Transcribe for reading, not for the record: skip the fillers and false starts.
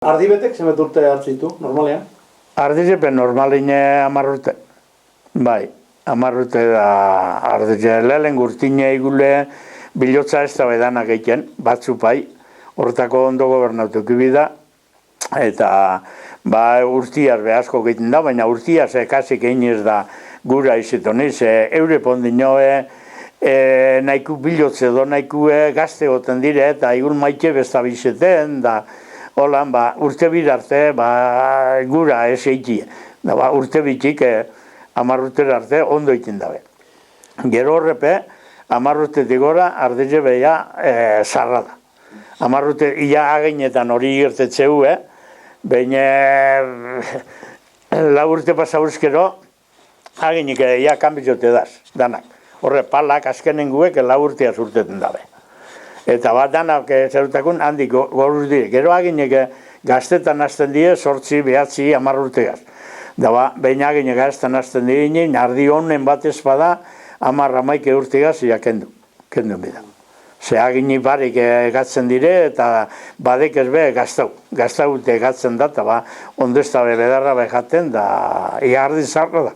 Ardibetek zenbat urte hartzitu, normalean? Ardizepen normalin 10 urte. Bai, 10 urte da ardize. Lehen gurtine igule bilotza ez da bedanak egiten, batzu pai, horretako ondo gobernautuk ibida, eta urtiaz behazko egiten da, baina urtiaz kasik egin ez da gura izitoniz, eure pondinoe, nahiku bilotze do nahiku gazte goten dire, eta igun maite besta bizeten, da, holan, urte bidarte, gura ez eitie. Urte bitik, 10 urte arte, ondo egiten dabe. Gero horrepe, 10 urtetik gora, ardize beha zarra da. 10 urte, ia againetan hori gertetzeu, baina 4 urte pasauzkero, againik ia kanbitzote daz, danak. Horre, palak azkenenguek 4 urtea zurteten dabe. Eta danak zerutakun handik goruz dire. Gero aginek gaztetan hasten dire, 8, 9, 10 urtegaz. Behin aginek gaztetan hasten dire, ardi honen bat ez bada, 10-11 urtegaz, kendu bida. Ze aginik barik gatzen dire, eta badek ez be gaztaute gatzen da, eta ondo ez da bedarra behaten, da ardi zarra da.